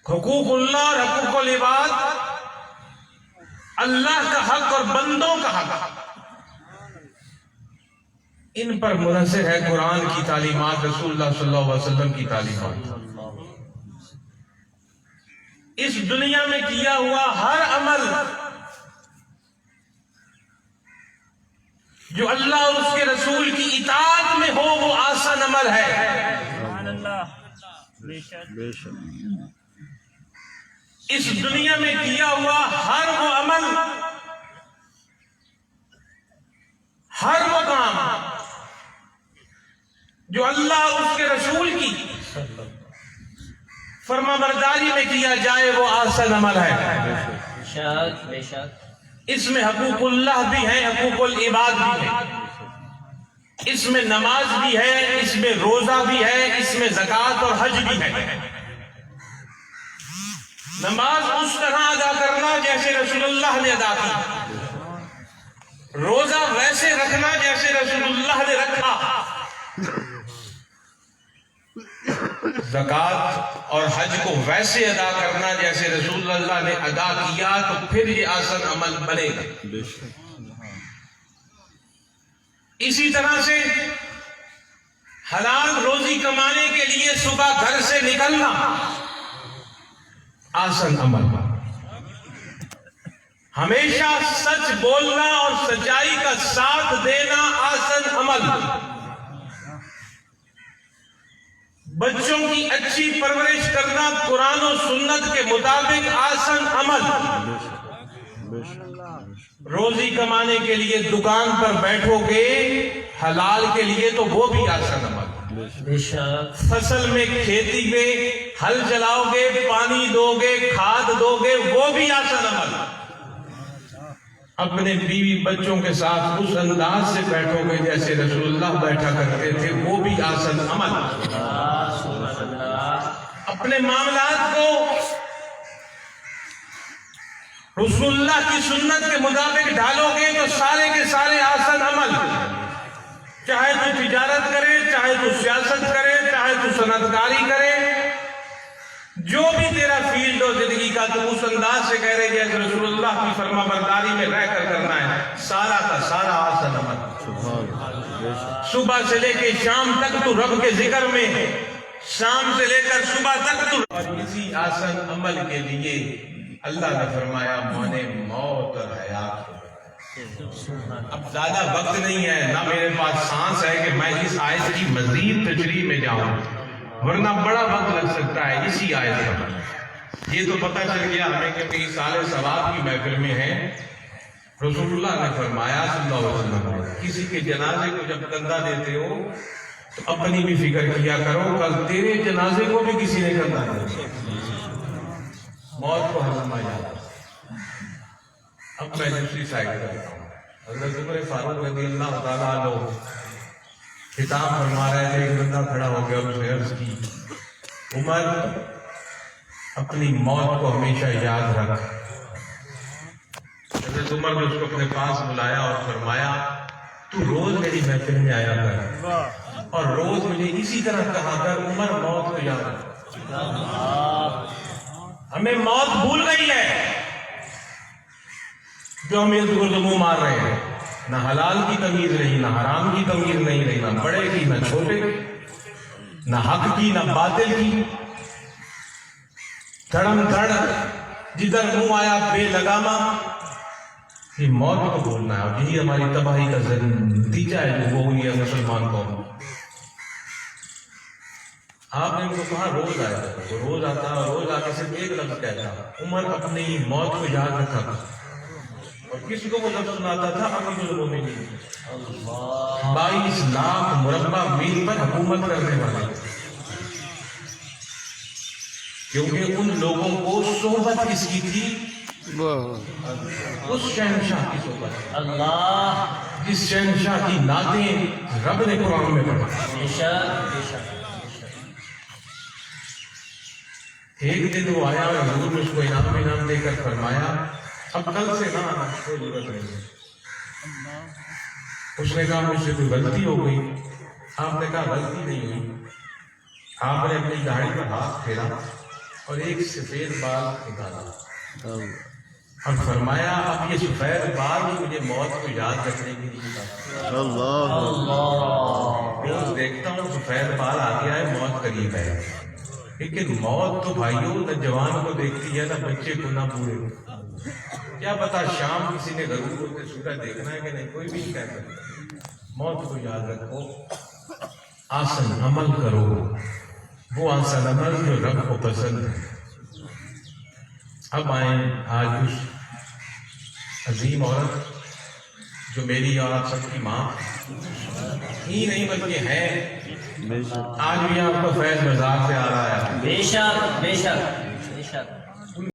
حقوق اللہ اور حقوق العباد، اللہ کا حق اور بندوں کا حق، ان پر منحصر ہے قرآن کی تعلیمات، رسول اللہ صلی اللہ علیہ وسلم کی تعلیمات۔ اس دنیا میں کیا ہوا ہر عمل جو اللہ اور اس کے رسول کی اطاعت میں ہو وہ آسان عمل ہے۔ سبحان اللہ، بے شک۔ اس دنیا میں کیا ہوا ہر وہ عمل، ہر وہ کام جو اللہ اور اس کے رسول کی فرما برداری میں کیا جائے وہ آسان عمل ہے۔ بے شک۔ اس میں حقوق اللہ بھی ہے، حقوق العباد بھی ہے، اس میں نماز بھی ہے، اس میں روزہ بھی ہے، اس میں زکوٰۃ اور حج بھی ہے۔ نماز اس طرح ادا کرنا جیسے رسول اللہ نے ادا کی، روزہ ویسے رکھنا جیسے رسول اللہ نے رکھا، زکوٰۃ اور حج کو ویسے ادا کرنا جیسے رسول اللہ نے ادا کیا، تو پھر یہ آسان عمل بنے گا۔ اسی طرح سے حلال روزی کمانے کے لیے صبح گھر سے نکلنا آسان عمل، ہمیشہ سچ بولنا اور سچائی کا ساتھ دینا آسان عمل، بچوں کی اچھی پرورش کرنا قرآن و سنت کے مطابق آسان عمل، روزی کمانے کے لیے دکان پر بیٹھو گے حلال کے لیے تو وہ بھی آسان عمل، فصل میں کھیتی میں ہل چلاؤ گے، پانی دو گے، کھاد دو گے، وہ بھی آسان عمل، اپنے بیوی بچوں کے ساتھ اس انداز سے بیٹھو گے جیسے رسول اللہ بیٹھا کرتے تھے، وہ بھی آسان عمل، اپنے معاملات کو رسول اللہ کی سنت کے مطابق ڈھالو گے تو سارے کے سارے آسان عمل، چاہے تو تجارت کرے، چاہے تو سیاست کرے، چاہے تو صنعت کاری کرے، جو بھی تیرا فیلڈ ہو زندگی کا، تو اس انداز سے کہہ رہے جیسے رسول اللہ کی فرما برداری میں رہ کر کرنا ہے، سارا کا سارا آسان عمل، صبح سے لے کے شام تک تو رب کے ذکر میں، شام سے لے کر صبح تک تو، اور اسی آسان عمل کے لیے اللہ نے فرمایا مانے موت اور حیات کو۔ اب زیادہ وقت نہیں ہے، نہ میرے پاس سانس ہے کہ میں اس آیت کی مزید تشریح میں جاؤں، ورنہ بڑا وقت لگ سکتا ہے اسی آیت کا۔ یہ تو پتہ چل گیا ہمیں کہ اس سال ثواب کی محفل میں ہے، رسول اللہ نے فرمایا صلی اللہ علیہ وسلم، کسی کے جنازے کو جب کندھا دیتے ہو تو اپنی بھی فکر کیا کرو، کل تیرے جنازے کو بھی کسی نے کندھا دیا، موت کو ہنسنا یاد۔ اب میں دوسری سائڈ کرتا ہوں، حضرت عمر فاروق رضی اللہ تعالیٰ عنہ خطاب فرما رہے تھے، ایک بندہ کھڑا ہو گیا اور اس نے عرض کی، عمر اپنی موت کو ہمیشہ یاد رکھ۔ حضرت عمر نے اس کو اپنے پاس بلایا اور فرمایا تو روز میری محفل میں آیا کر اور روز مجھے اسی طرح کہا کر عمر موت کو یاد رکھ۔ ہمیں موت بھول گئی ہے جو ہم ارد گرد منہ مار رہے ہیں، نہ حلال کی تمیز رہی، نہ حرام کی تمیز نہیں رہی، نہ بڑے کی نہ چھوٹے کی، نہ حق کی نہ باطل کی، دھڑم دھڑ جدھر منہ آیا بے لگامہ، یہ موت کو بھولنا ہے، اور یہی ہماری تباہی کا نتیجہ ہے جو وہ ہوئی ہے مسلمان قوم۔ آپ نے ان کو کہا روز آیا، وہ روز آتا اور روز آ کے صرف ایک لفظ کہتا، عمر اپنی موت کو یاد رکھا تھا، اور کس کو وہ لفظ سناتا تھا؟ امیر المومنین، 22 لاکھ مربع میل پر حکومت کرنے والے، کیونکہ ان لوگوں کو صحبت کس کی تھی؟ اس شہنشاہ کی صحبت، اللہ جس شہنشاہ کی نعتیں رب نے قرآن میں پڑھا۔ ایک دن وہ آیا اور حضور نے اس کو انعام دے کر فرمایا اب کل سے نہ آنا، کوئی ضرورت نہیں ہے۔ اس نے کہا مجھ سے کوئی غلطی ہو گئی؟ آپ نے کہا غلطی نہیں ہوئی، آپ نے اپنی داڑھی پر ہاتھ پھیرا اور ایک سفید بال نکالا اور فرمایا اب یہ سفید بال مجھے موت کو یاد رکھنے کے لیے نکالا. روز دیکھتا ہوں سفید بال آ گیا ہے، موت قریب ہے، لیکن موت تو بھائیوں نہ جوان کو دیکھتی ہے، نہ بچے کو، نہ بوڑھے کو. کیا پتا شام کسی نے غروب ہوتے سورج دیکھنا ہے کہ نہیں، کوئی بھی نہیں کہہ سکتا. موت کو یاد رکھو، آسن عمل کرو، وہ آسن عمل جو رب کو پسند ہے. اب آئیں آج اس عظیم عورت جو میری اور آپ سب کی ماں ہی نہیں بلکہ ہے، آج بھی آپ کو فیض مزار سے آ رہا ہے. بے شک بے شک.